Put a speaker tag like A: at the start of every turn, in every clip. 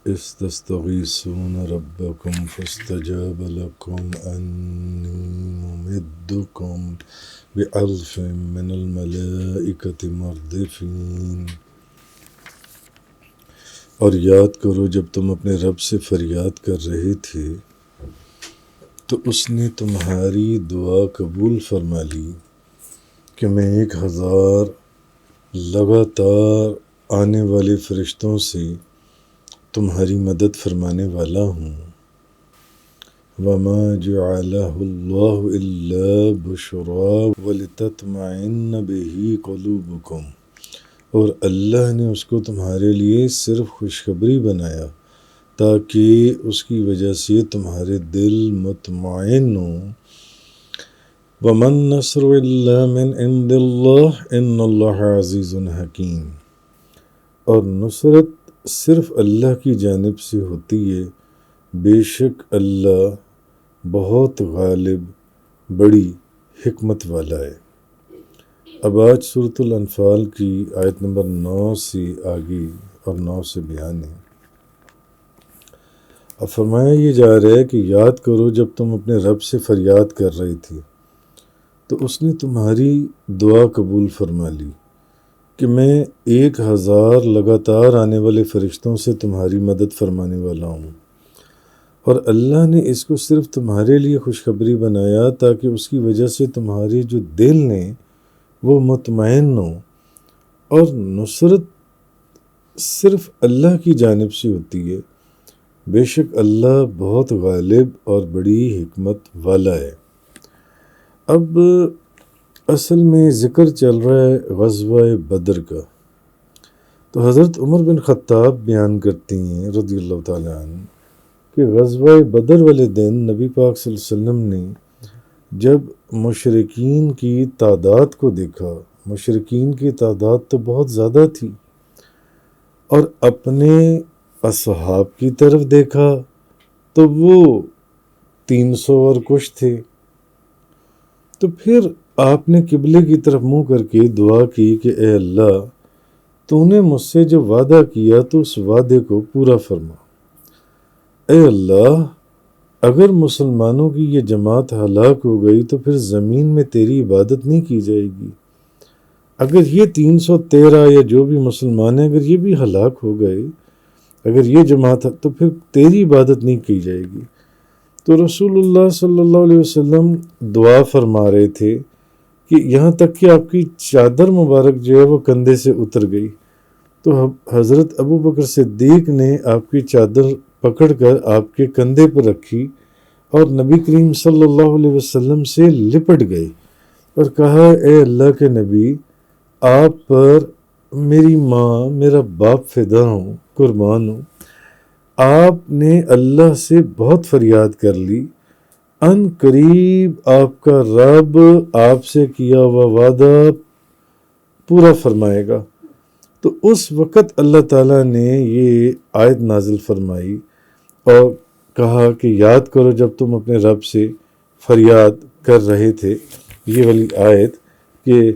A: استستغيثون ربكم فاستجاب لكم أني ممدكم بألف من الملائكة مردفين۔ اور یاد کرو جب تم اپنے رب سے فریاد کر رہے تھے تو اس نے تمہاری دعا قبول فرما لی کہ میں 1000 لگاتار آنے والے فرشتوں سے تمہاری مدد فرمانے والا ہوں۔ وَمَا جَعَلَهُ اللَّهُ إِلَّا بُشْرَىٰ وَلِتَطْمَئِنَّ بِهِ قُلُوبُكُمْ، اور اللہ نے اس کو تمہارے لیے صرف خوشخبری بنایا تاکہ اس کی وجہ سے تمہارے دل مطمئن ہوں۔ وَمَا النَّصْرُ إِلَّا مِنْ عِنْدِ اللَّهِ إِنَّ اللَّهَ عَزِيزٌ حَكِيمٌ، اور نصرت صرف اللہ کی جانب سے ہوتی ہے، بے شک اللہ بہت غالب بڑی حکمت والا ہے۔ اب آج سورۃ الانفال کی آیت نمبر 9 سے آگے اور 9 سے بیان ہے۔ اب فرمایا یہ جا رہا ہے کہ یاد کرو جب تم اپنے رب سے فریاد کر رہے تھے تو اس نے تمہاری دعا قبول فرما لی کہ میں 1000 لگاتار آنے والے فرشتوں سے تمہاری مدد فرمانے والا ہوں، اور اللہ نے اس کو صرف تمہارے لیے خوشخبری بنایا تاکہ اس کی وجہ سے تمہارے جو دل نے وہ مطمئن ہوں، اور نصرت صرف اللہ کی جانب سے ہوتی ہے، بے شک اللہ بہت غالب اور بڑی حکمت والا ہے۔ اب اصل میں ذکر چل رہا ہے غزوہ بدر کا، تو حضرت عمر بن خطاب بیان کرتے ہیں رضی اللہ تعالیٰ عنہ کہ غزوہ بدر والے دن نبی پاک صلی اللہ علیہ وسلم نے جب مشرکین کی تعداد کو دیکھا، مشرکین کی تعداد تو بہت زیادہ تھی، اور اپنے اصحاب کی طرف دیکھا تو وہ 300 اور کچھ تھے، تو پھر آپ نے قبلے کی طرف منہ کر کے دعا کی کہ اے اللہ تو نے مجھ سے جو وعدہ کیا تو اس وعدے کو پورا فرما۔ اے اللہ اگر مسلمانوں کی یہ جماعت ہلاک ہو گئی تو پھر زمین میں تیری عبادت نہیں کی جائے گی، اگر یہ 313 یا جو بھی مسلمان ہیں اگر یہ بھی ہلاک ہو گئے، اگر یہ جماعت تو پھر تیری عبادت نہیں کی جائے گی۔ تو رسول اللہ صلی اللہ علیہ وسلم دعا فرما رہے تھے کہ یہاں تک کہ آپ کی چادر مبارک جو ہے وہ کندھے سے اتر گئی، تو حضرت ابو بکر صدیق نے آپ کی چادر پکڑ کر آپ کے کندھے پر رکھی اور نبی کریم صلی اللہ علیہ وسلم سے لپٹ گئے اور کہا اے اللہ کے نبی، آپ پر میری ماں میرا باپ فدا ہوں، قربان ہوں، آپ نے اللہ سے بہت فریاد کر لی، ان قریب آپ کا رب آپ سے کیا ہوا وعدہ پورا فرمائے گا۔ تو اس وقت اللہ تعالیٰ نے یہ آیت نازل فرمائی اور کہا کہ یاد کرو جب تم اپنے رب سے فریاد کر رہے تھے، یہ والی آیت کہ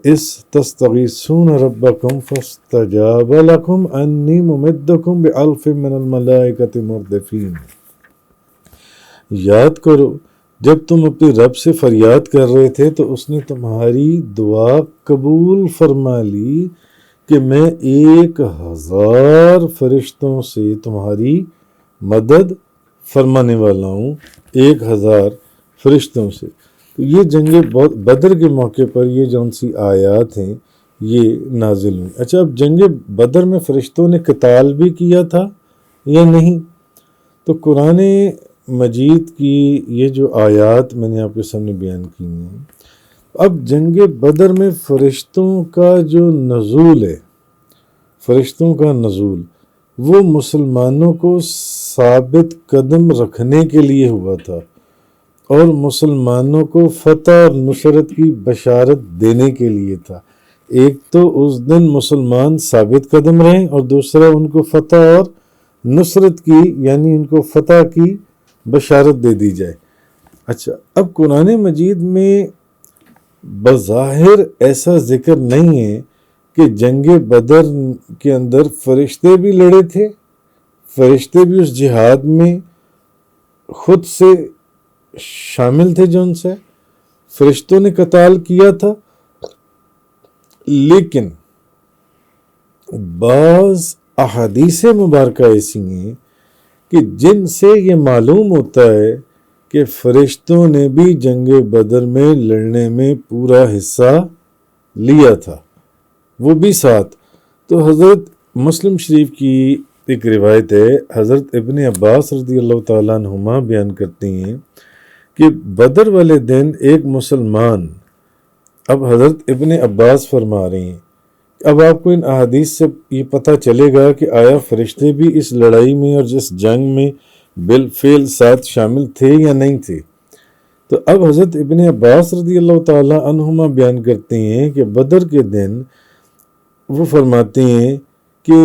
A: استستغیثون ربکم فاستجاب لکم انی ممدکم بألف من الملائکۃ مردفین۔ یاد کرو جب تم اپنے رب سے فریاد کر رہے تھے تو اس نے تمہاری دعا قبول فرما لی کہ میں 1000 فرشتوں سے تمہاری مدد فرمانے والا ہوں، 1000 فرشتوں سے۔ تو یہ جنگ بدر کے موقع پر یہ جون سی آیات ہیں یہ نازل ہوئی۔ اچھا اب جنگ بدر میں فرشتوں نے قتال بھی کیا تھا یا نہیں؟ تو قرآن مجید کی یہ جو آیات میں نے آپ کے سامنے بیان کی ہیں، اب جنگ بدر میں فرشتوں کا جو نزول ہے، فرشتوں کا نزول وہ مسلمانوں کو ثابت قدم رکھنے کے لیے ہوا تھا اور مسلمانوں کو فتح اور نصرت کی بشارت دینے کے لیے تھا۔ ایک تو اس دن مسلمان ثابت قدم رہیں اور دوسرا ان کو فتح اور نصرت کی یعنی ان کو فتح کی بشارت دے دی جائے۔ اچھا اب قرآن مجید میں بظاہر ایسا ذکر نہیں ہے کہ جنگ بدر کے اندر فرشتے بھی لڑے تھے، فرشتے بھی اس جہاد میں خود سے شامل تھے جو ان سے فرشتوں نے قتال کیا تھا، لیکن بعض احادیث مبارکہ ایسی ہیں کہ جن سے یہ معلوم ہوتا ہے کہ فرشتوں نے بھی جنگ بدر میں لڑنے میں پورا حصہ لیا تھا، وہ بھی ساتھ۔ تو حضرت مسلم شریف کی ایک روایت ہے، حضرت ابن عباس رضی اللہ تعالیٰ عنہما بیان کرتی ہیں کہ بدر والے دن ایک مسلمان، اب حضرت ابن عباس فرما رہے ہیں، اب آپ کو ان احادیث سے یہ پتہ چلے گا کہ آیا فرشتے بھی اس لڑائی میں اور جس جنگ میں بالفعل ساتھ شامل تھے یا نہیں تھے۔ تو اب حضرت ابن عباس رضی اللہ تعالیٰ عنہما بیان کرتے ہیں کہ بدر کے دن وہ فرماتے ہیں کہ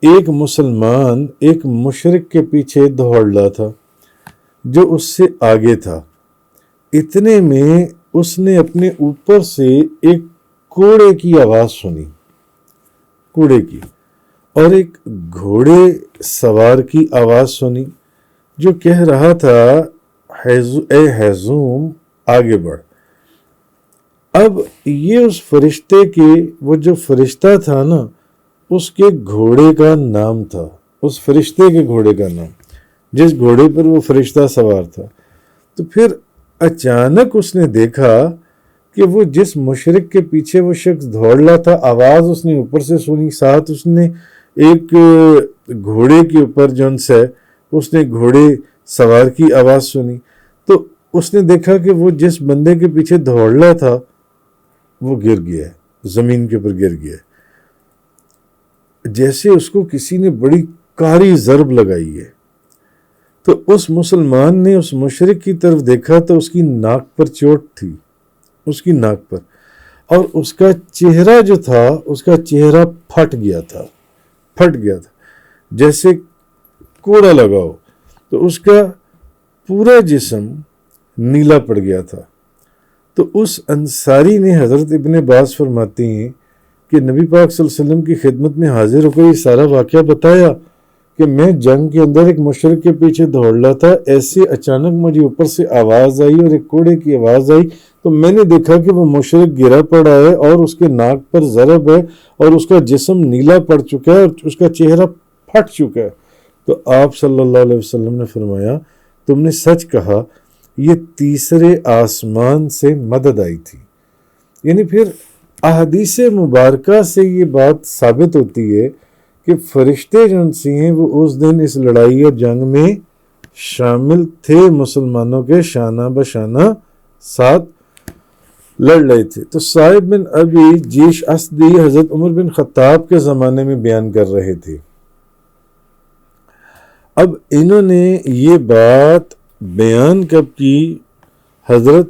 A: ایک مسلمان ایک مشرک کے پیچھے دوڑ رہا تھا جو اس سے آگے تھا، اتنے میں اس نے اپنے اوپر سے ایک کوڑے کی آواز سنی، کوڑے کی، اور ایک گھوڑے سوار کی آواز سنی جو کہہ رہا تھا اے ہیزوم آگے بڑھ۔ اب یہ اس فرشتے کے، وہ جو فرشتہ تھا نا، اس کے گھوڑے کا نام تھا، اس فرشتے کے گھوڑے کا نام، جس گھوڑے پر وہ فرشتہ سوار تھا۔ تو پھر اچانک اس نے دیکھا کہ وہ جس مشرک کے پیچھے وہ شخص دوڑ رہا تھا، آواز اس نے اوپر سے سنی، ساتھ اس نے ایک گھوڑے کے اوپر جون سے اس نے گھوڑے سوار کی آواز سنی۔ تو اس نے دیکھا کہ وہ جس بندے کے پیچھے دوڑ رہا تھا وہ گر گیا ہے، زمین کے اوپر گر گیا ہے، جیسے اس کو کسی نے بڑی کاری ضرب لگائی ہے۔ تو اس مسلمان نے اس مشرک کی طرف دیکھا تو اس کی ناک پر چوٹ تھی، اس کی ناک پر، اور اس کا چہرہ جو تھا، اس کا چہرہ پھٹ گیا تھا جیسے کوڑا لگا ہو، تو اس کا پورا جسم نیلا پڑ گیا تھا۔ تو اس انصاری نے، حضرت ابن عباس فرماتے ہیں کہ نبی پاک صلی اللہ علیہ وسلم کی خدمت میں حاضر ہو کر یہ سارا واقعہ بتایا کہ میں جنگ کے اندر ایک مشرک کے پیچھے دوڑ رہا تھا، ایسے اچانک مجھے اوپر سے آواز آئی اور ایک کوڑے کی آواز آئی، تو میں نے دیکھا کہ وہ مشرک گرا پڑا ہے اور اس کے ناک پر ضرب ہے اور اس کا جسم نیلا پڑ چکا ہے اور اس کا چہرہ پھٹ چکا ہے۔ تو آپ صلی اللہ علیہ وسلم نے فرمایا تم نے سچ کہا، یہ تیسرے آسمان سے مدد آئی تھی۔ یعنی پھر احادیث مبارکہ سے یہ بات ثابت ہوتی ہے کہ فرشتے جو ہیں وہ اس دن اس لڑائی اور جنگ میں شامل تھے، مسلمانوں کے شانہ بشانہ ساتھ لڑ رہے تھے۔ تو صاحب بن ابی جیش اسدی حضرت عمر بن خطاب کے زمانے میں بیان کر رہے تھے۔ اب انہوں نے یہ بات بیان کب کی؟ حضرت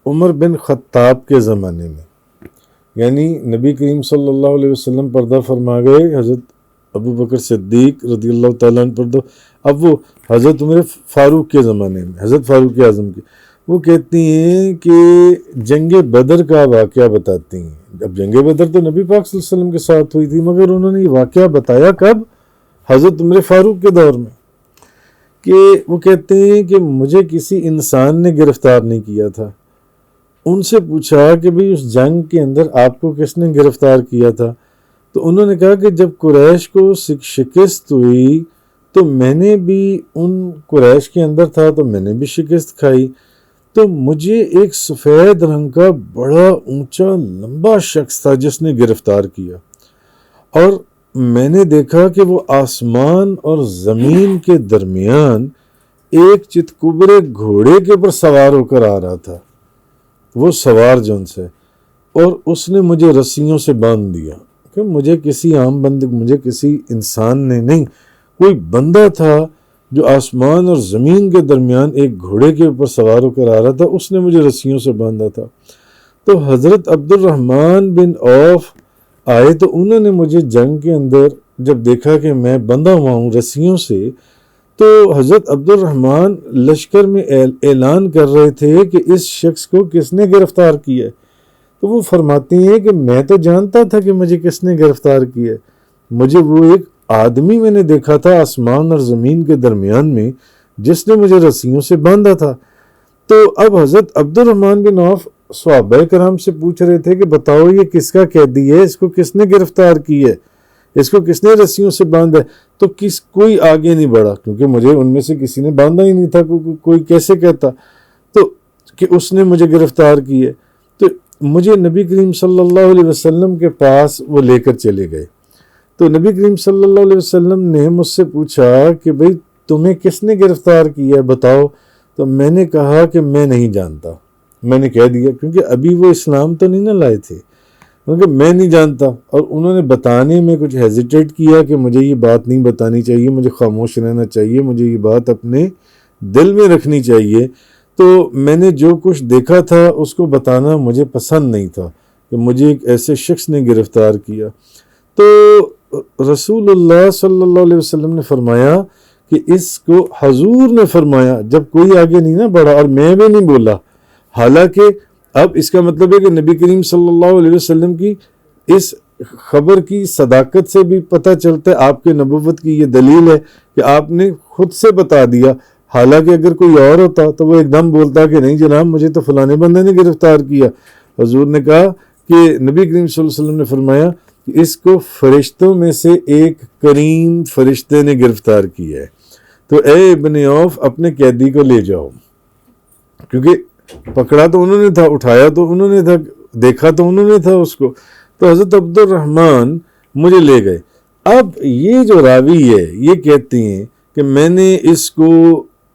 A: عمر بن خطاب کے زمانے میں، یعنی نبی کریم صلی اللہ علیہ وسلم پردہ فرما گئے، حضرت ابو بکر صدیق رضی اللہ تعالیٰ عنہ پردہ، اب وہ حضرت عمر فاروق کے زمانے میں، حضرت فاروق اعظم کے، وہ کہتی ہیں کہ جنگ بدر کا واقعہ بتاتی ہیں۔ اب جنگ بدر تو نبی پاک صلی اللہ علیہ وسلم کے ساتھ ہوئی تھی، مگر انہوں نے یہ واقعہ بتایا کب؟ حضرت عمر فاروق کے دور میں، کہ وہ کہتے ہیں کہ مجھے کسی انسان نے گرفتار نہیں کیا تھا۔ ان سے پوچھا کہ بھئی اس جنگ کے اندر آپ کو کس نے گرفتار کیا تھا؟ تو انہوں نے کہا کہ جب قریش کو شکست ہوئی تو میں نے بھی ان قریش کے اندر تھا تو میں نے بھی شکست کھائی، تو مجھے ایک سفید رنگ کا بڑا اونچا لمبا شخص تھا جس نے گرفتار کیا، اور میں نے دیکھا کہ وہ آسمان اور زمین کے درمیان ایک چتکبرے گھوڑے کے پر سوار ہو کر آ رہا تھا، وہ سوار جن سے، اور اس نے مجھے رسیوں سے باندھ دیا کہ مجھے کسی عام بندے، مجھے کسی انسان نے نہیں، کوئی بندہ تھا جو آسمان اور زمین کے درمیان ایک گھوڑے کے اوپر سوار ہو کر آ رہا تھا، اس نے مجھے رسیوں سے باندھا تھا۔ تو حضرت عبد الرحمن بن عوف آئے تو انہوں نے مجھے جنگ کے اندر جب دیکھا کہ میں بندھا ہوا ہوں رسیوں سے، تو حضرت عبد الرحمن لشکر میں اعلان کر رہے تھے کہ اس شخص کو کس نے گرفتار کیا ہے۔ تو وہ فرماتی ہیں کہ میں تو جانتا تھا کہ مجھے کس نے گرفتار کیا ہے، مجھے وہ ایک آدمی میں نے دیکھا تھا آسمان اور زمین کے درمیان میں جس نے مجھے رسیوں سے باندھا تھا۔ تو اب حضرت عبد الرحمن بن عوف صحابہ کرام سے پوچھ رہے تھے کہ بتاؤ یہ کس کا قیدی ہے، اس کو کس نے گرفتار کی ہے، اس کو کس نے رسیوں سے باندھا ہے؟ تو کوئی آگے نہیں بڑھا، کیونکہ مجھے ان میں سے کسی نے باندھا ہی نہیں تھا، کوئی کیسے کہتا تو کہ اس نے مجھے گرفتار کی ہے۔ تو مجھے نبی کریم صلی اللہ علیہ وسلم کے پاس وہ لے کر چلے گئے۔ تو نبی کریم صلی اللہ علیہ وسلم نے مجھ سے پوچھا کہ بھئی تمہیں کس نے گرفتار کیا ہے بتاؤ؟ تو میں نے کہا کہ میں نہیں جانتا، میں نے کہہ دیا، کیونکہ ابھی وہ اسلام تو نہیں نہ لائے تھے، کیونکہ میں نہیں جانتا۔ اور انہوں نے بتانے میں کچھ ہیزیٹیٹ کیا کہ مجھے یہ بات نہیں بتانی چاہیے، مجھے خاموش رہنا چاہیے، مجھے یہ بات اپنے دل میں رکھنی چاہیے۔ تو میں نے جو کچھ دیکھا تھا اس کو بتانا مجھے پسند نہیں تھا کہ مجھے ایک ایسے شخص نے گرفتار کیا۔ تو رسول اللہ صلی اللہ علیہ وسلم نے فرمایا کہ اس کو حضور نے فرمایا جب کوئی آگے نہیں نہ بڑھا اور میں بھی نہیں بولا، حالانکہ اب اس کا مطلب ہے کہ نبی کریم صلی اللہ علیہ وسلم کی اس خبر کی صداقت سے بھی پتہ چلتا ہے، آپ کے نبوت کی یہ دلیل ہے کہ آپ نے خود سے بتا دیا، حالانکہ اگر کوئی اور ہوتا تو وہ ایک دم بولتا کہ نہیں جناب مجھے تو فلانے بندے نے گرفتار کیا۔ حضور نے کہا کہ نبی کریم صلی اللہ علیہ وسلم نے فرمایا کہ اس کو فرشتوں میں سے ایک کریم فرشتے نے گرفتار کیا ہے، تو اے ابن عوف اپنے قیدی کو لے جاؤ، کیونکہ پکڑا تو انہوں نے تھا، اٹھایا تو انہوں نے تھا، دیکھا تو انہوں نے تھا اس کو۔ تو حضرت عبد الرحمن مجھے لے گئے۔ اب یہ جو راوی ہے یہ کہتے ہیں کہ میں نے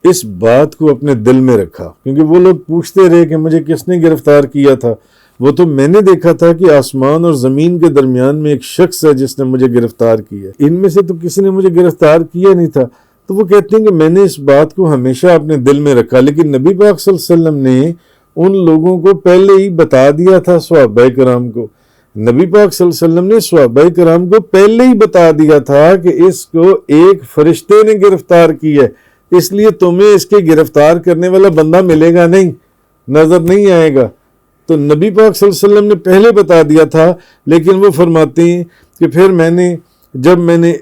A: اس بات کو اپنے دل میں رکھا، کیونکہ وہ لوگ پوچھتے رہے کہ مجھے کس نے گرفتار کیا تھا، وہ تو میں نے دیکھا تھا کہ آسمان اور زمین کے درمیان میں ایک شخص ہے جس نے مجھے گرفتار کیا، ان میں سے تو کسی نے مجھے گرفتار کیا نہیں تھا۔ تو وہ کہتے ہیں کہ میں نے اس بات کو ہمیشہ اپنے دل میں رکھا، لیکن نبی پاک صلی اللہ علیہ وسلم نے ان لوگوں کو پہلے ہی بتا دیا تھا، صحابہ کرام کو، نبی پاک صلی اللہ علیہ وسلم نے صحابہ کرام کو پہلے ہی بتا دیا تھا کہ اس کو ایک فرشتے نے گرفتار کی ہے، اس لیے تمہیں اس کے گرفتار کرنے والا بندہ ملے گا نہیں، نظر نہیں آئے گا۔ تو نبی پاک صلی اللہ علیہ وسلم نے پہلے بتا دیا تھا، لیکن وہ فرماتے ہیں کہ پھر جب میں نے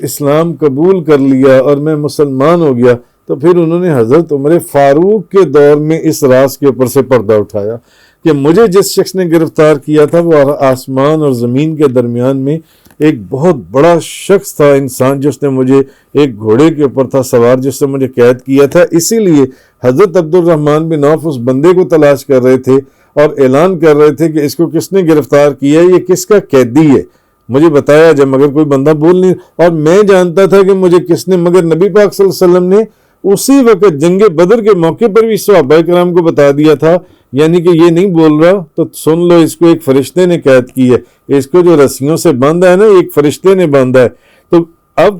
A: اسلام قبول کر لیا اور میں مسلمان ہو گیا تو پھر انہوں نے حضرت عمر فاروق کے دور میں اس راز کے اوپر سے پردہ اٹھایا کہ مجھے جس شخص نے گرفتار کیا تھا وہ آسمان اور زمین کے درمیان میں ایک بہت بڑا شخص تھا، انسان، جس نے مجھے ایک گھوڑے کے اوپر تھا سوار، جس نے مجھے قید کیا تھا۔ اسی لیے حضرت عبد الرحمن بن عوف اس بندے کو تلاش کر رہے تھے اور اعلان کر رہے تھے کہ اس کو کس نے گرفتار کیا ہے، یہ کس کا قیدی ہے، مجھے بتایا جب، مگر کوئی بندہ بول نہیں، اور میں جانتا تھا کہ مجھے کس نے، مگر نبی پاک صلی اللہ علیہ وسلم نے اسی وقت جنگ بدر کے موقع پر بھی صحابہ کرام کو بتا دیا تھا، یعنی کہ یہ نہیں بول رہا تو سن لو، اس کو ایک فرشتے نے قید کی ہے، اس کو جو رسیوں سے باندھا ہے نا ایک فرشتے نے باندھا ہے۔ تو اب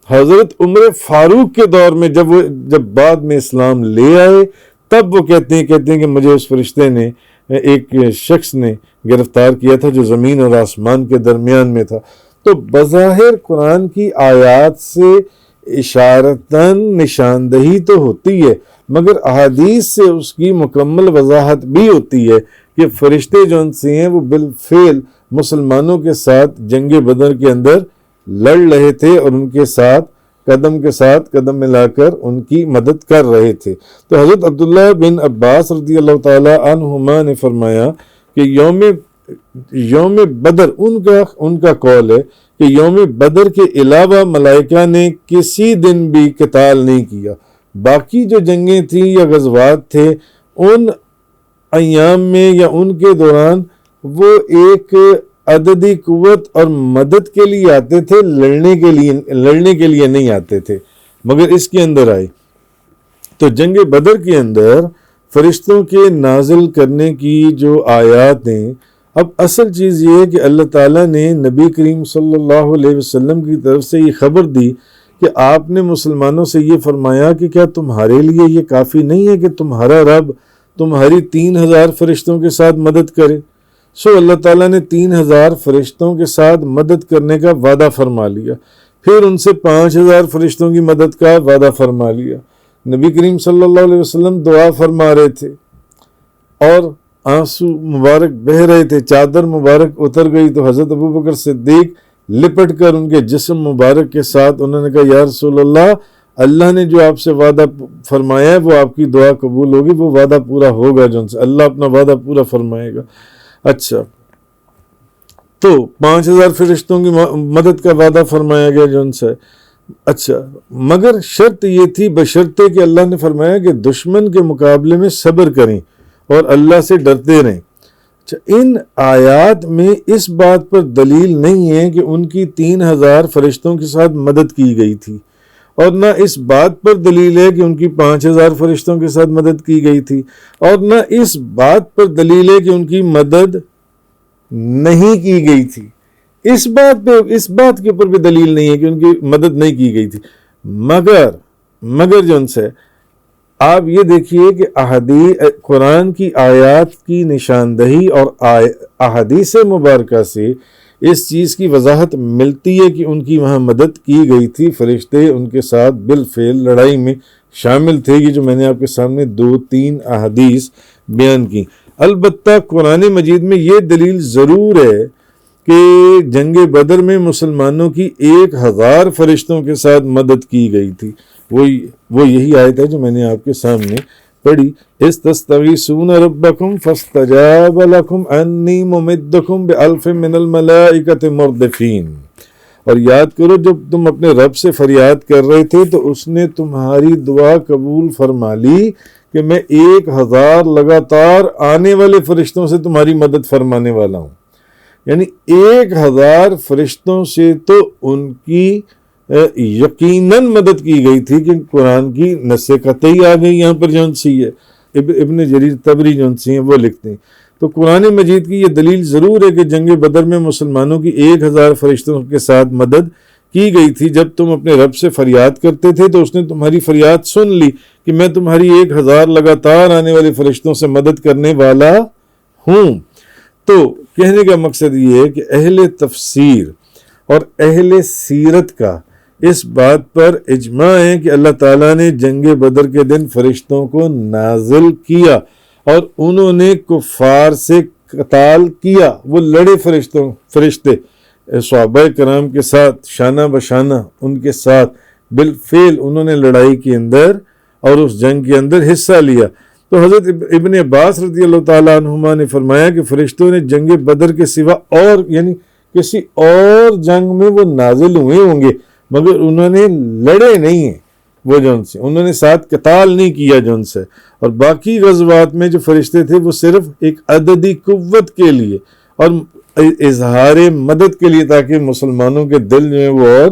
A: حضرت عمر فاروق کے دور میں جب بعد میں اسلام لے آئے تب وہ کہتے ہیں کہ مجھے اس فرشتے نے، ایک شخص نے گرفتار کیا تھا جو زمین اور آسمان کے درمیان میں تھا۔ تو بظاہر قرآن کی آیات سے اشارتاً نشاندہی تو ہوتی ہے، مگر احادیث سے اس کی مکمل وضاحت بھی ہوتی ہے کہ فرشتے جو ان سے ہیں وہ بالفعل مسلمانوں کے ساتھ جنگ بدر کے اندر لڑ رہے تھے اور ان کے ساتھ قدم ملا کر ان کی مدد کر رہے تھے۔ تو حضرت عبداللہ بن عباس رضی اللہ تعالی عنہما نے فرمایا کہ یوم بدر ان کا قول ہے کہ یوم بدر کے علاوہ ملائکہ نے کسی دن بھی قتال نہیں کیا، باقی جو جنگیں تھیں یا غزوات تھے ان ایام میں یا ان کے دوران وہ ایک عددی قوت اور مدد کے لیے آتے تھے، لڑنے کے لیے نہیں آتے تھے، مگر اس کے اندر آئے۔ تو جنگ بدر کے اندر فرشتوں کے نازل کرنے کی جو آیات ہیں، اب اصل چیز یہ ہے کہ اللہ تعالیٰ نے نبی کریم صلی اللہ علیہ وسلم کی طرف سے یہ خبر دی کہ آپ نے مسلمانوں سے یہ فرمایا کہ کیا تمہارے لیے یہ کافی نہیں ہے کہ تمہارا رب تمہاری 3000 فرشتوں کے ساتھ مدد کرے؟ سو اللہ تعالیٰ نے 3000 فرشتوں کے ساتھ مدد کرنے کا وعدہ فرما لیا، پھر ان سے 5000 فرشتوں کی مدد کا وعدہ فرما لیا۔ نبی کریم صلی اللہ علیہ وسلم دعا فرما رہے تھے اور آنسو مبارک بہہ رہے تھے، چادر مبارک اتر گئی تو حضرت ابوبکر صدیق لپٹ کر ان کے جسم مبارک کے ساتھ انہوں نے کہا یا رسول اللہ، اللہ نے جو آپ سے وعدہ فرمایا ہے وہ آپ کی دعا قبول ہوگی، وہ وعدہ پورا ہوگا جو ان سے اللہ اپنا وعدہ پورا فرمائے گا۔ اچھا، تو 5000 فرشتوں کی مدد کا وعدہ فرمایا گیا جو ان سے۔ اچھا، مگر شرط یہ تھی، بشرطے کہ اللہ نے فرمایا کہ دشمن کے مقابلے میں صبر کریں اور اللہ سے ڈرتے رہیں۔ اچھا، ان آیات میں اس بات پر دلیل نہیں ہے کہ ان کی 3000 فرشتوں کے ساتھ مدد کی گئی تھی، اور نہ اس بات پر دلیل ہے کہ ان کی 5000 فرشتوں کے ساتھ مدد کی گئی تھی، اور نہ اس بات پر دلیل ہے کہ ان کی مدد نہیں کی گئی تھی۔ اس بات کے اوپر بھی دلیل نہیں ہے کہ ان کی مدد نہیں کی گئی تھی، مگر جو ان سے آپ یہ دیکھیے کہ قرآن کی آیات کی نشاندہی اور احادیث مبارکہ سے اس چیز کی وضاحت ملتی ہے کہ ان کی وہاں مدد کی گئی تھی، فرشتے ان کے ساتھ بالفعل لڑائی میں شامل تھے، یہ جو میں نے آپ کے سامنے 2-3 احادیث بیان کی۔ البتہ قرآن مجید میں یہ دلیل ضرور ہے کہ جنگ بدر میں مسلمانوں کی 1000 فرشتوں کے ساتھ مدد کی گئی تھی۔ وہ یہی آیت ہے جو میں نے آپ کے سامنے پڑھی، استستغیثون ربکم فاستجاب لکم انی ممدکم بألف من الملائکۃ مردفین۔ اور یاد کرو جب تم اپنے رب سے فریاد کر رہے تھے تو اس نے تمہاری دعا قبول فرما لی کہ میں 1000 لگاتار آنے والے فرشتوں سے تمہاری مدد فرمانے والا ہوں۔ یعنی 1000 فرشتوں سے تو ان کی یقیناً مدد کی گئی تھی کہ قرآن کی نص قطعی آ گئی یہاں پر جون سی ہے، ابن جریر طبری جون سی ہیں وہ لکھتے ہیں۔ تو قرآن مجید کی یہ دلیل ضرور ہے کہ جنگ بدر میں مسلمانوں کی 1000 فرشتوں کے ساتھ مدد کی گئی تھی۔ جب تم اپنے رب سے فریاد کرتے تھے تو اس نے تمہاری فریاد سن لی کہ میں تمہاری 1000 لگاتار آنے والے فرشتوں سے مدد کرنے والا ہوں۔ تو کہنے کا مقصد یہ ہے کہ اہل تفسیر اور اہل سیرت کا اس بات پر اجماع ہے کہ اللہ تعالیٰ نے جنگ بدر کے دن فرشتوں کو نازل کیا اور انہوں نے کفار سے قتال کیا، وہ لڑے فرشتے صحابہ کرام کے ساتھ شانہ بشانہ ان کے ساتھ بالفعل انہوں نے لڑائی کے اندر اور اس جنگ کے اندر حصہ لیا۔ تو حضرت ابن عباس رضی اللہ تعالیٰ عنہما نے فرمایا کہ فرشتوں نے جنگ بدر کے سوا اور یعنی کسی اور جنگ میں وہ نازل ہوئے ہوں گے مگر انہوں نے لڑے نہیں ہیں، وہ جو ان سے انہوں نے ساتھ قتال نہیں کیا جو ان سے، اور باقی غزوات میں جو فرشتے تھے وہ صرف ایک عددی قوت کے لیے اور اظہار مدد کے لیے تاکہ مسلمانوں کے دل جو ہیں وہ اور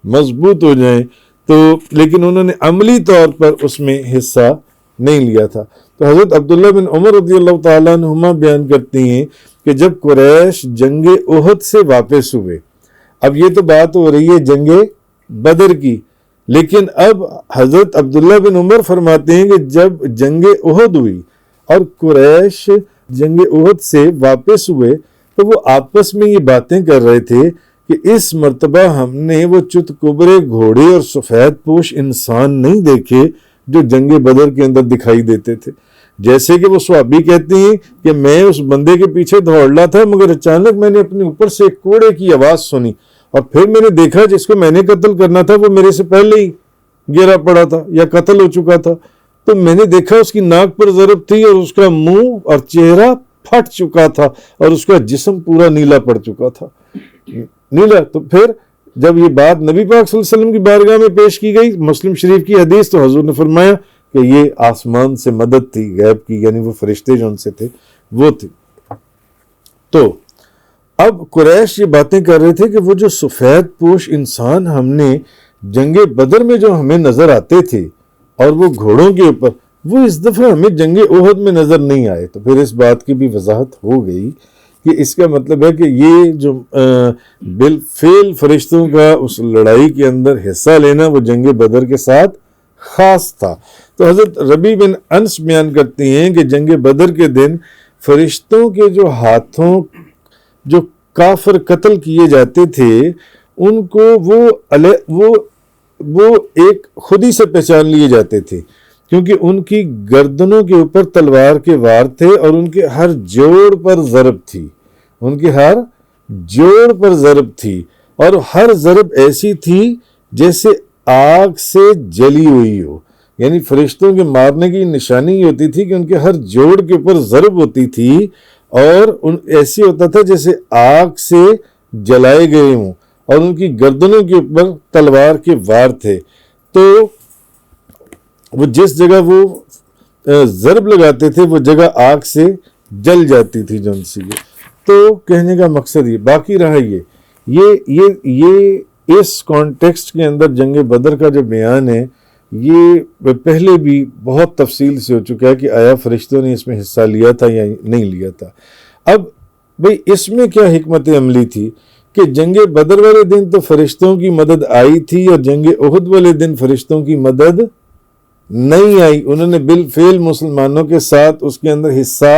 A: مضبوط ہو جائیں، تو لیکن انہوں نے عملی طور پر اس میں حصہ نہیں لیا تھا۔ تو حضرت عبداللہ بن عمر رضی اللہ تعالیٰ عنہما بیان کرتی ہیں کہ جب قریش جنگ احد سے واپس ہوئے، اب یہ تو بات ہو رہی ہے جنگ بدر کی، لیکن اب حضرت عبداللہ بن عمر فرماتے ہیں کہ جب جنگ احد ہوئی اور قریش جنگ احد سے واپس ہوئے تو وہ آپس میں یہ باتیں کر رہے تھے کہ اس مرتبہ ہم نے وہ چت کبرے گھوڑے اور سفید پوش انسان نہیں دیکھے جو جنگ بدر کے اندر دکھائی دیتے تھے۔ جیسے کہ وہ صحابی کہتے ہیں کہ میں اس بندے کے پیچھے دوڑ رہا تھا مگر اچانک میں نے اپنے اوپر سے ایک کوڑے کی آواز سنی اور پھر میں نے دیکھا جس کو میں نے قتل کرنا تھا وہ میرے سے پہلے ہی گرا پڑا تھا یا قتل ہو چکا تھا، تو میں نے دیکھا اس کی ناک پر ضرب تھی اور اس کا منہ اور چہرہ پھٹ چکا تھا اور اس کا جسم پورا نیلا پڑ چکا تھا، نیلا۔ تو پھر جب یہ بات نبی پاک صلی اللہ علیہ وسلم کی بارگاہ میں پیش کی گئی، مسلم شریف کی حدیث، تو حضور نے فرمایا کہ یہ آسمان سے مدد تھی غیب کی، یعنی وہ فرشتے جو ان سے تھے وہ تھے۔ تو اب قریش یہ باتیں کر رہے تھے کہ وہ جو سفید پوش انسان ہم نے جنگ بدر میں جو ہمیں نظر آتے تھے اور وہ گھوڑوں کے اوپر، وہ اس دفعہ ہمیں جنگ احد میں نظر نہیں آئے۔ تو پھر اس بات کی بھی وضاحت ہو گئی کہ اس کا مطلب ہے کہ یہ جو بالفعل فرشتوں کا اس لڑائی کے اندر حصہ لینا وہ جنگ بدر کے ساتھ خاص تھا۔ تو حضرت ربیع بن انس بیان کرتے ہیں کہ جنگ بدر کے دن فرشتوں کے جو ہاتھوں جو کافر قتل کیے جاتے تھے ان کو وہ ایک خود ہی سے پہچان لیے جاتے تھے، کیونکہ ان کی گردنوں کے اوپر تلوار کے وار تھے اور ان کے ہر جوڑ پر ضرب تھی، ان کے ہر جوڑ پر ضرب تھی، اور ہر ضرب ایسی تھی جیسے آگ سے جلی ہوئی ہو. یعنی فرشتوں کے مارنے کی نشانی یہ ہوتی تھی کہ ان کے ہر جوڑ کے اوپر ضرب ہوتی تھی اور ایسے ہوتا تھا جیسے آگ سے جلائے گئے ہوں، اور ان کی گردنوں کے اوپر تلوار کے وار تھے. تو وہ جس جگہ وہ ضرب لگاتے تھے وہ جگہ آگ سے جل جاتی تھی جو ان سے. تو کہنے کا مقصد یہ باقی رہا یہ اس کانٹیکسٹ کے اندر جنگ بدر کا جو بیان ہے یہ پہلے بھی بہت تفصیل سے ہو چکا ہے کہ آیا فرشتوں نے اس میں حصہ لیا تھا یا نہیں لیا تھا. اب بھئی اس میں کیا حکمت عملی تھی کہ جنگ بدر والے دن تو فرشتوں کی مدد آئی تھی اور جنگ احد والے دن فرشتوں کی مدد نہیں آئی. انہوں نے بالفعل مسلمانوں کے ساتھ اس کے اندر حصہ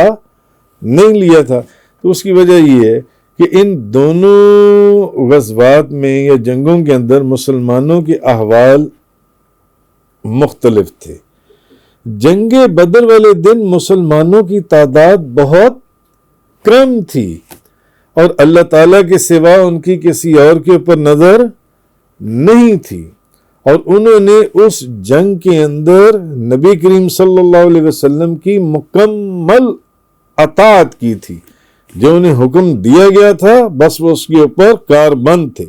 A: نہیں لیا تھا. تو اس کی وجہ یہ ہے کہ ان دونوں غزوات میں یا جنگوں کے اندر مسلمانوں کے احوال مختلف تھے. جنگ بدر والے دن مسلمانوں کی تعداد بہت کم تھی اور اللہ تعالیٰ کے سوا ان کی کسی اور کے اوپر نظر نہیں تھی، اور انہوں نے اس جنگ کے اندر نبی کریم صلی اللہ علیہ وسلم کی مکمل اطاعت کی تھی. جو انہیں حکم دیا گیا تھا بس وہ اس کے اوپر کاربند تھے.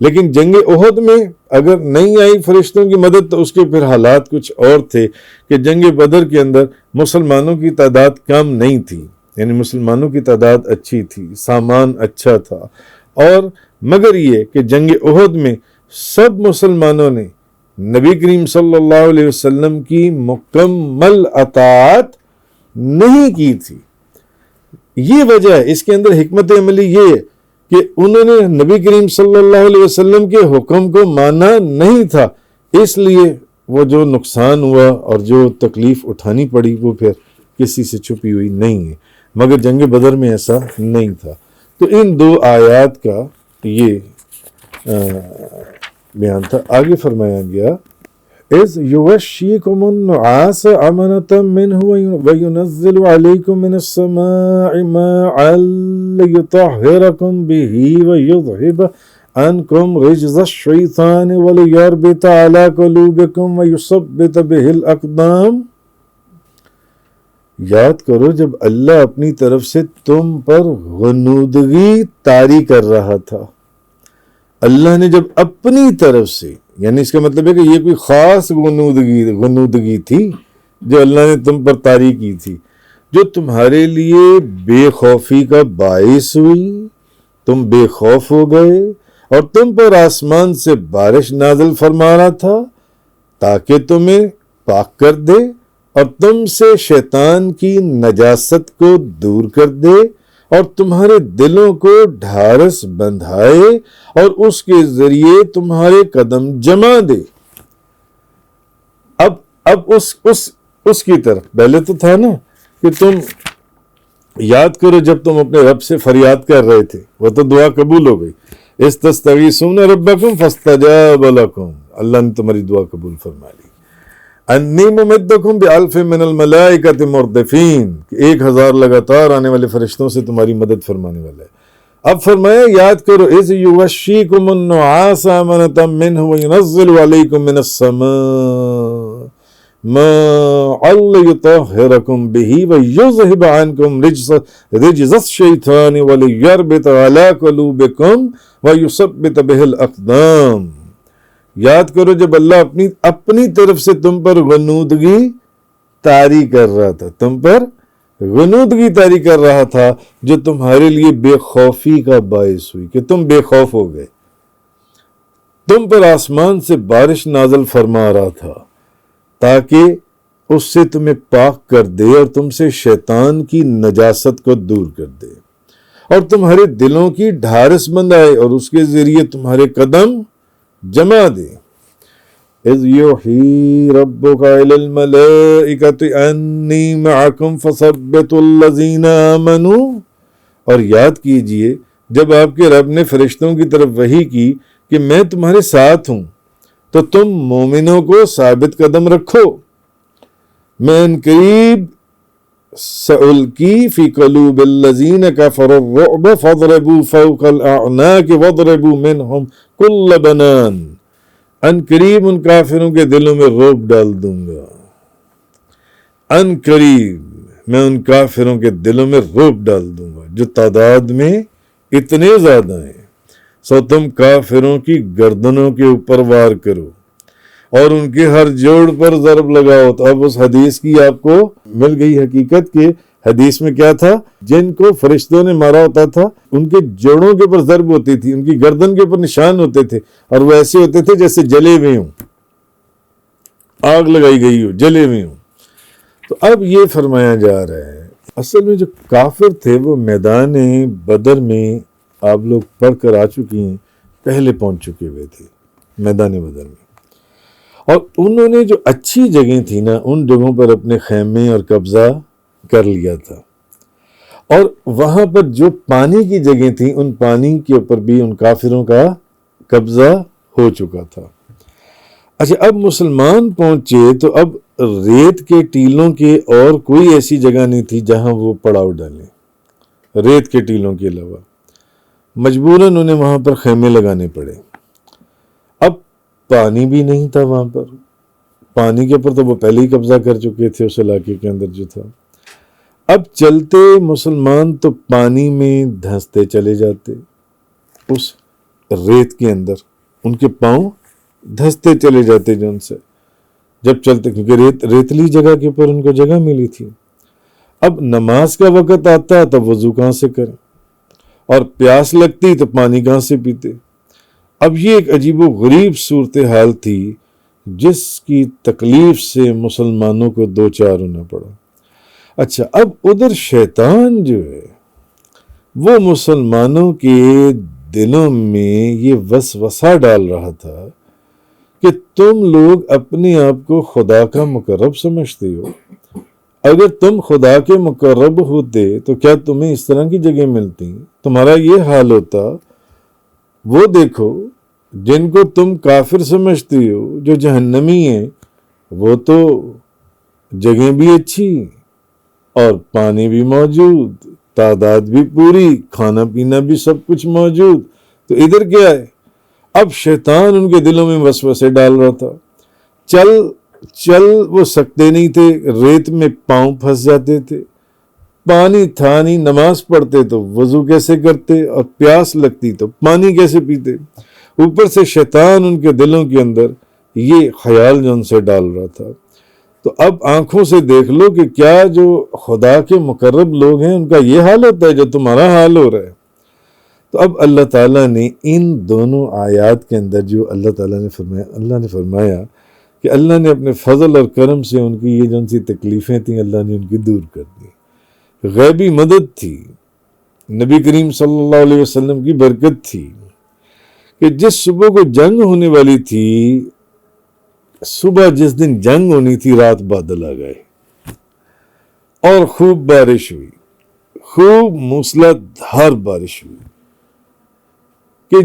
A: لیکن جنگ احد میں اگر نہیں آئی فرشتوں کی مدد تو اس کے پھر حالات کچھ اور تھے کہ جنگ بدر کے اندر مسلمانوں کی تعداد کم نہیں تھی، یعنی مسلمانوں کی تعداد اچھی تھی، سامان اچھا تھا. اور مگر یہ کہ جنگ احد میں سب مسلمانوں نے نبی کریم صلی اللہ علیہ وسلم کی مکمل اطاعت نہیں کی تھی. یہ وجہ ہے، اس کے اندر حکمت عملی یہ ہے کہ انہوں نے نبی کریم صلی اللہ علیہ وسلم کے حکم کو مانا نہیں تھا، اس لیے وہ جو نقصان ہوا اور جو تکلیف اٹھانی پڑی وہ پھر کسی سے چھپی ہوئی نہیں ہے. مگر جنگ بدر میں ایسا نہیں تھا. تو ان دو آیات کا یہ بیان تھا. آگے فرمایا گیا اِذْ يُغَشِّيكُمُ النُّعَاسَ أَمَنَةً مِّنْهُ وَيُنَزِّلُ عَلَيْكُم مِّنَ السَّمَاءِ مَاءً لِّيُطَهِّرَكُم بِهِ وَيُذْهِبَ عَنكُم رِّجْزَ الشَّيْطَانِ وَلِيَرْبِطَ عَلَىٰ قُلُوبِكُمْ وَيُثَبِّتَ بِهِ الْأَقْدَامَ. یاد کرو جب اللہ اپنی طرف سے تم پر غنودگی طاری کر رہا تھا. اللہ نے جب اپنی طرف سے، یعنی اس کا مطلب ہے کہ یہ کوئی خاص غنودگی تھی جو اللہ نے تم پر طاری کی تھی، جو تمہارے لیے بے خوفی کا باعث ہوئی. تم بے خوف ہو گئے اور تم پر آسمان سے بارش نازل فرما رہا تھا تاکہ تمہیں پاک کر دے اور تم سے شیطان کی نجاست کو دور کر دے اور تمہارے دلوں کو ڈھارس بندھائے اور اس کے ذریعے تمہارے قدم جما دے. اب اس کی طرف پہلے تو تھا نا کہ تم یاد کرو جب تم اپنے رب سے فریاد کر رہے تھے، وہ تو دعا قبول ہو گئی. استستغیثون ربکم فاستجاب لکم، اللہ نے تمہاری دعا قبول فرما لی. انی ممدکم بألف من الملائکۃ مردفین، 1000 لگاتار آنے والے فرشتوں سے تمہاری مدد فرمانے والا ہے. اب فرمایا یاد کرو اذ یغشیکم النعاس امنۃ منہ وینزل علیکم من السماء ماء لیطہرکم بہ ویذہب عنکم رجز الشیطان ولیربط علی قلوبکم ویثبت بہ الاقدام. یاد کرو جب اللہ اپنی طرف سے تم پر غنودگی طاری کر رہا تھا، تم پر غنودگی طاری کر رہا تھا جو تمہارے لیے بے خوفی کا باعث ہوئی کہ تم بے خوف ہو گئے. تم پر آسمان سے بارش نازل فرما رہا تھا تاکہ اس سے تمہیں پاک کر دے اور تم سے شیطان کی نجاست کو دور کر دے اور تمہارے دلوں کی ڈھارس بندھائے اور اس کے ذریعے تمہارے قدم جمع دے. اذ یوحی ربک الی الملائکۃ انی معکم فثبتوا الذین آمنوا. اور یاد کیجئے جب آپ کے رب نے فرشتوں کی طرف وحی کی کہ میں تمہارے ساتھ ہوں تو تم مومنوں کو ثابت قدم رکھو. میں ان قریب سألقي في قلوب الذين كفروا الرعب فاضربوا فوق الأعناق واضربوا منهم كل بنان. ان قریب ان کافروں کے دلوں میں رعب ڈال دوں گا، ان قریب میں ان کافروں کے دلوں میں رعب ڈال دوں گا جو تعداد میں اتنے زیادہ ہیں، سو تم کافروں کی گردنوں کے اوپر وار کرو اور ان کے ہر جوڑ پر ضرب لگاؤ. تو اب اس حدیث کی آپ کو مل گئی حقیقت کہ حدیث میں کیا تھا، جن کو فرشتوں نے مارا ہوتا تھا ان کے جوڑوں کے اوپر ضرب ہوتی تھی، ان کی گردن کے اوپر نشان ہوتے تھے اور وہ ایسے ہوتے تھے جیسے جلے ہوئے ہوں، آگ لگائی گئی ہو، جلے ہوئے ہوں. تو اب یہ فرمایا جا رہا ہے اصل میں جو کافر تھے وہ میدان بدر میں آپ لوگ پڑھ کر آ چکی ہیں، پہلے پہنچ چکے ہوئے تھے میدان بدر میں، اور انہوں نے جو اچھی جگہیں تھی نا ان جگہوں پر اپنے خیمے اور قبضہ کر لیا تھا، اور وہاں پر جو پانی کی جگہیں تھیں ان پانی کے اوپر بھی ان کافروں کا قبضہ ہو چکا تھا. اچھا اب مسلمان پہنچے تو اب ریت کے ٹیلوں کے اور کوئی ایسی جگہ نہیں تھی جہاں وہ پڑاؤ ڈالیں، ریت کے ٹیلوں کے علاوہ مجبوراً انہیں وہاں پر خیمے لگانے پڑے. اب پانی بھی نہیں تھا وہاں پر، پانی کے اوپر تو وہ پہلے ہی قبضہ کر چکے تھے اس علاقے کے اندر جو تھا. اب چلتے مسلمان تو پانی میں دھنستے چلے جاتے، اس ریت کے اندر ان کے پاؤں دھنستے چلے جاتے جو ان سے جب چلتے، کیونکہ ریتلی جگہ کے اوپر ان کو جگہ ملی تھی. اب نماز کا وقت آتا تو وضو کہاں سے کریں، اور پیاس لگتی تو پانی کہاں سے پیتے. اب یہ ایک عجیب و غریب صورتحال تھی جس کی تکلیف سے مسلمانوں کو دو چار ہونا پڑا. اچھا اب ادھر شیطان جو ہے وہ مسلمانوں کے دلوں میں یہ وسوسہ ڈال رہا تھا کہ تم لوگ اپنے آپ کو خدا کا مقرب سمجھتے ہو، اگر تم خدا کے مقرب ہوتے تو کیا تمہیں اس طرح کی جگہ ملتی، تمہارا یہ حال ہوتا. وہ دیکھو جن کو تم کافر سمجھتے ہو جو جہنمی ہیں، وہ تو جگہیں بھی اچھی اور پانی بھی موجود، تعداد بھی پوری، کھانا پینا بھی سب کچھ موجود، تو ادھر کیا ہے. اب شیطان ان کے دلوں میں وسوسے ڈال رہا تھا. چل وہ سکتے نہیں تھے، ریت میں پاؤں پھنس جاتے تھے، پانی تھا نہیں، نماز پڑھتے تو وضو کیسے کرتے، اور پیاس لگتی تو پانی کیسے پیتے. اوپر سے شیطان ان کے دلوں کے اندر یہ خیال جو ان سے ڈال رہا تھا. تو اب آنکھوں سے دیکھ لو کہ کیا جو خدا کے مقرب لوگ ہیں ان کا یہ حال ہوتا ہے جو تمہارا حال ہو رہا ہے. تو اب اللہ تعالیٰ نے ان دونوں آیات کے اندر جو اللہ تعالیٰ نے فرمایا کہ اللہ نے اپنے فضل اور کرم سے ان کی یہ جن سی تکلیفیں تھیں اللہ نے ان کی دور کر دی. غیبی مدد تھی، نبی کریم صلی اللہ علیہ وسلم کی برکت تھی کہ جس صبح کو جنگ ہونے والی تھی، صبح جس دن جنگ ہونی تھی رات بادل آ گئے اور خوب بارش ہوئی، خوب موسلادھار بارش ہوئی کہ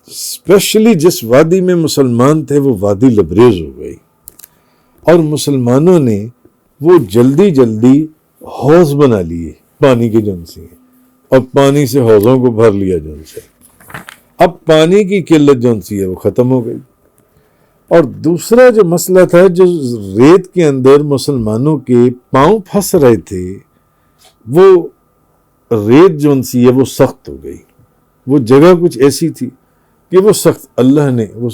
A: اسپیشلی جس وادی میں مسلمان تھے وہ وادی لبریز ہو گئی، اور مسلمانوں نے وہ جلدی حوض بنا لیے پانی کے جن سے، اور پانی سے حوضوں کو بھر لیا جن سے. اب پانی کی قلت جن سی ہے وہ ختم ہو گئی. اور دوسرا جو مسئلہ تھا، جو ریت کے اندر مسلمانوں کے پاؤں پھنس رہے تھے، وہ ریت جون سی ہے وہ سخت ہو گئی. وہ جگہ کچھ ایسی تھی کہ وہ سخت، اللہ نے وہ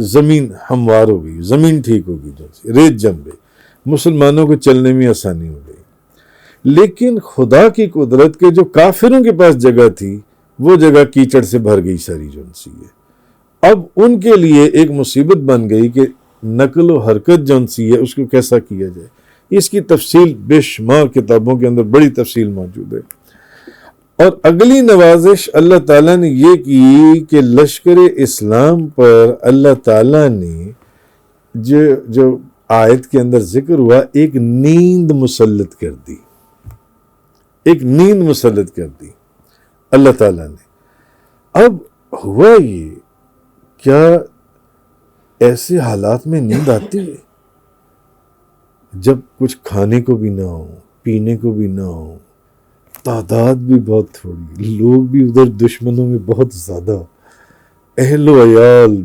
A: زمین ہموار ہو گئی، زمین ٹھیک ہو گئی، ریت جم گئی، مسلمانوں کو چلنے میں آسانی ہو گئی. لیکن خدا کی قدرت کے جو کافروں کے پاس جگہ تھی وہ جگہ کیچڑ سے بھر گئی ساری جون سی ہے. اب ان کے لیے ایک مصیبت بن گئی کہ نقل و حرکت جون سی ہے اس کو کیسا کیا جائے. اس کی تفصیل بے شمار کتابوں کے اندر بڑی تفصیل موجود ہے. اور اگلی نوازش اللہ تعالیٰ نے یہ کی کہ لشکر اسلام پر اللہ تعالیٰ نے جو آیت کے اندر ذکر ہوا ایک نیند مسلط کر دی، ایک نیند مسلط کر دی اللہ تعالیٰ نے. اب ہوا یہ، کیا ایسے حالات میں نیند آتی ہے؟ جب کچھ کھانے کو بھی نہ ہو، پینے کو بھی نہ ہو، تعداد بھی بہت تھوڑی، لوگ بھی ادھر دشمنوں میں بہت زیادہ، اہل و عیال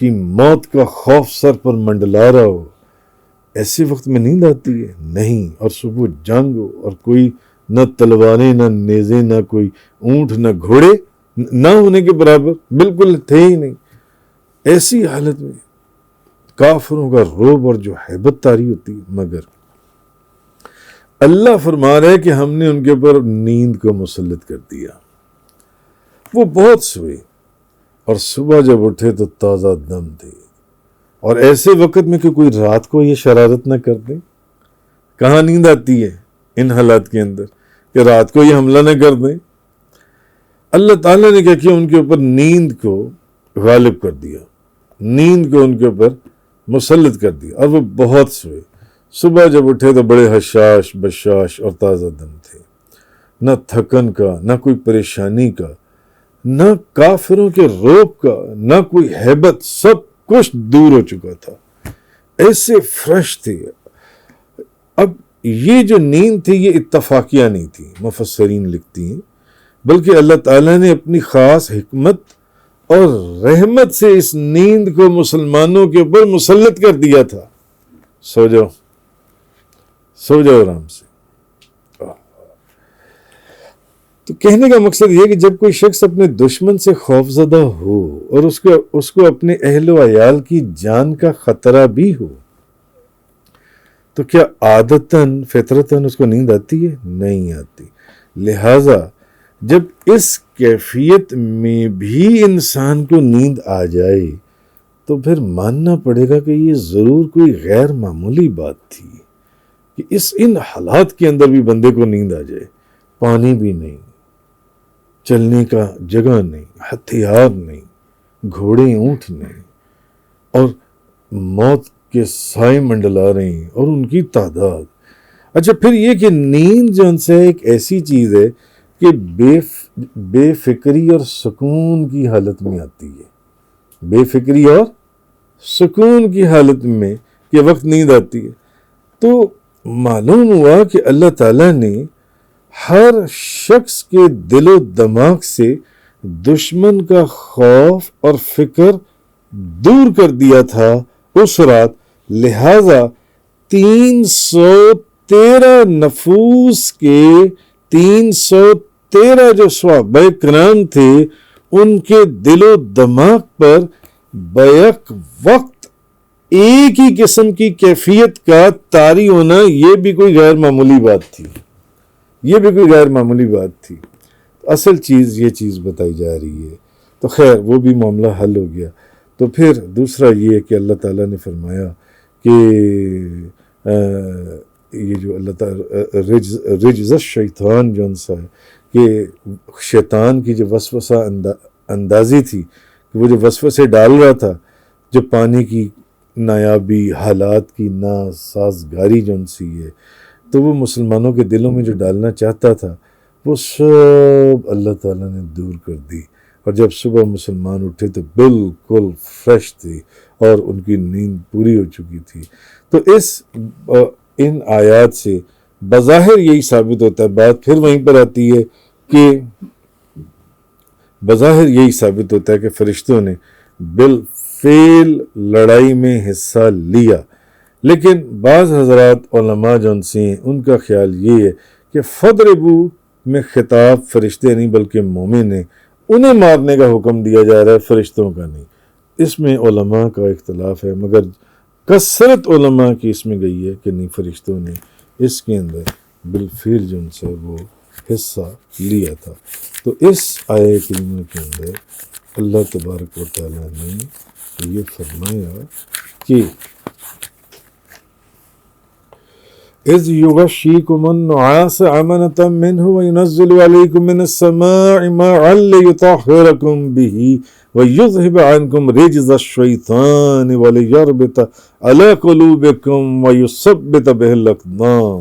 A: کی موت کا خوف سر پر منڈلا رہا ہو، ایسے وقت میں نیند آتی ہے؟ نہیں۔ اور صبح جنگ اور کوئی نہ تلواریں نہ نیزیں نہ کوئی اونٹ نہ گھوڑے نہ ہونے کے برابر بالکل تھے ہی نہیں، ایسی حالت میں کافروں کا روب اور جو ہیبت طاری ہوتی ہے، مگر اللہ فرما رہا ہے کہ ہم نے ان کے اوپر نیند کو مسلط کر دیا، وہ بہت سوئے اور صبح جب اٹھے تو تازہ دم تھے، اور ایسے وقت میں کہ کوئی رات کو یہ شرارت نہ کر دیں۔ کہاں نیند آتی ہے ان حالات کے اندر کہ رات کو یہ حملہ نہ کر دیں؟ اللہ تعالیٰ نے کیا کیا، ان کے اوپر نیند کو غالب کر دیا، نیند کو ان کے اوپر مسلط کر دیا، اور وہ بہت سوئے۔ صبح جب اٹھے تو بڑے حشاش بشاش اور تازہ دم تھے، نہ تھکن کا، نہ کوئی پریشانی کا، نہ کافروں کے روب کا، نہ کوئی ہیبت، سب کچھ دور ہو چکا تھا، ایسے فریش تھے۔ اب یہ جو نیند تھی یہ اتفاقیہ نہیں تھی، مفسرین لکھتی ہیں، بلکہ اللہ تعالیٰ نے اپنی خاص حکمت اور رحمت سے اس نیند کو مسلمانوں کے اوپر مسلط کر دیا تھا۔ سو جاؤ، سو جاؤ آرام سے۔ تو کہنے کا مقصد یہ کہ جب کوئی شخص اپنے دشمن سے خوفزدہ ہو اور اس کو اپنے اہل و عیال کی جان کا خطرہ بھی ہو، تو کیا عادتاً فطرتاً اس کو نیند آتی ہے؟ نہیں آتی۔ لہٰذا جب اس کیفیت میں بھی انسان کو نیند آ جائے تو پھر ماننا پڑے گا کہ یہ ضرور کوئی غیر معمولی بات تھی کہ ان حالات کے اندر بھی بندے کو نیند آ جائے، پانی بھی نہیں، چلنے کا جگہ نہیں، ہتھیار نہیں، گھوڑے اونٹ نہیں، اور موت کے سائے منڈلا رہے ہیں اور ان کی تعداد۔ اچھا، پھر یہ کہ نیند جو ان سے ایک ایسی چیز ہے کہ بے فکری اور سکون کی حالت میں آتی ہے، بے فکری اور سکون کی حالت میں کہ وقت نیند آتی ہے۔ تو معلوم ہوا کہ اللہ تعالیٰ نے ہر شخص کے دل و دماغ سے دشمن کا خوف اور فکر دور کر دیا تھا اس رات، لہذا 313 نفوس کے 313 جو صحابہ کرام تھے ان کے دل و دماغ پر بیک وقت ایک ہی قسم کی کیفیت کا طاری ہونا، یہ بھی کوئی غیر معمولی بات تھی، یہ بھی کوئی غیر معمولی بات تھی۔ اصل چیز یہ چیز بتائی جا رہی ہے۔ تو خیر وہ بھی معاملہ حل ہو گیا۔ تو پھر دوسرا یہ کہ اللہ تعالیٰ نے فرمایا کہ یہ جو اللہ تعالیٰ رجز الشیطان جو انسا ہے کہ شیطان کی جو وسوسہ اندازی تھی کہ وہ جو وسوسے ڈال رہا تھا، جو پانی کی نایابی، حالات کی ناسازگاری جو ان سی ہے، تو وہ مسلمانوں کے دلوں میں جو ڈالنا چاہتا تھا وہ سب اللہ تعالیٰ نے دور کر دی، اور جب صبح مسلمان اٹھے تو بالکل فریش تھے اور ان کی نیند پوری ہو چکی تھی۔ تو ان آیات سے بظاہر یہی ثابت ہوتا ہے، بات پھر وہیں پر آتی ہے کہ بظاہر یہی ثابت ہوتا ہے کہ فرشتوں نے بالفعل لڑائی میں حصہ لیا، لیکن بعض حضرات علماء جو سے ان کا خیال یہ ہے کہ فضربو میں خطاب فرشتے نہیں بلکہ مومن ہیں، انہیں مارنے کا حکم دیا جا رہا ہے، فرشتوں کا نہیں۔ اس میں علماء کا اختلاف ہے، مگر کثرت علماء کی اس میں گئی ہے کہ نہیں، فرشتوں نے اس کے اندر بالفعل جو ان سے وہ حصہ لیا تھا۔ تو اس آیہ کریمہ کے اندر اللہ تبارک و تعالیٰ نے یہ فرمایا کہ اذ یغشیکم النعاس امنة منه وینزل علیکم من السماء ماء لیطہرکم به ویذہب عنکم رجز الشیطان ولیربط علی قلوبکم ویثبت به الاقدام۔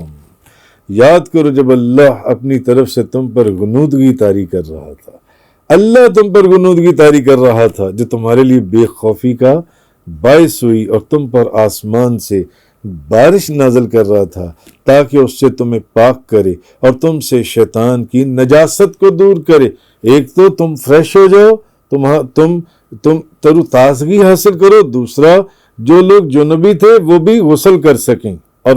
A: یاد کرو جب اللہ اپنی طرف سے تم پر غنودگی طاری کر رہا تھا، اللہ تم پر غنودگی طاری کر رہا تھا جو تمہارے لیے بے خوفی کا باعث ہوئی اور تم پر آسمان سے بارش نازل کر رہا تھا تاکہ اس سے تمہیں پاک کرے اور تم سے شیطان کی نجاست کو دور کرے۔ ایک تو تم فریش ہو جاؤ، تم تر و تازگی حاصل کرو، دوسرا جو لوگ جنبی تھے وہ بھی غسل کر سکیں اور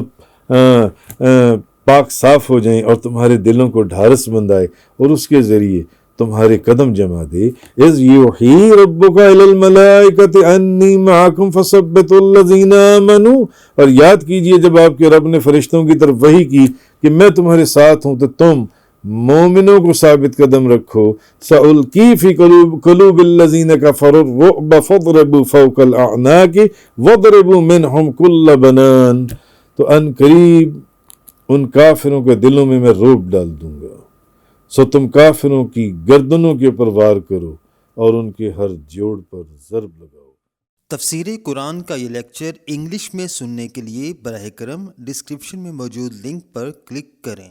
A: پاک صاف ہو جائیں، اور تمہارے دلوں کو ڈھارس بندھائے اور اس کے ذریعے تمہارے قدم جما دے۔ اذ یوحی ربک الی الملائکۃ انی معکم فثبتوا الذین آمنوا، اور یاد کیجئے جب آپ کے رب نے فرشتوں کی طرف وحی کی کہ میں تمہارے ساتھ ہوں تو تم مومنوں کو ثابت قدم رکھو۔ سألقی فی قلوب الذین کفروا الرعب فاضربوا فوق الاعناق واضربوا منہم کل بنان، تو ان قریب ان کافروں کے دلوں میں رعب ڈال دوں گا، سو تم کافروں کی گردنوں کے اوپر وار کرو اور ان کے ہر جوڑ پر ضرب لگاؤ۔
B: تفسیر قرآن کا یہ لیکچر انگلش میں سننے کے لیے براہ کرم ڈسکرپشن میں موجود لنک پر کلک کریں۔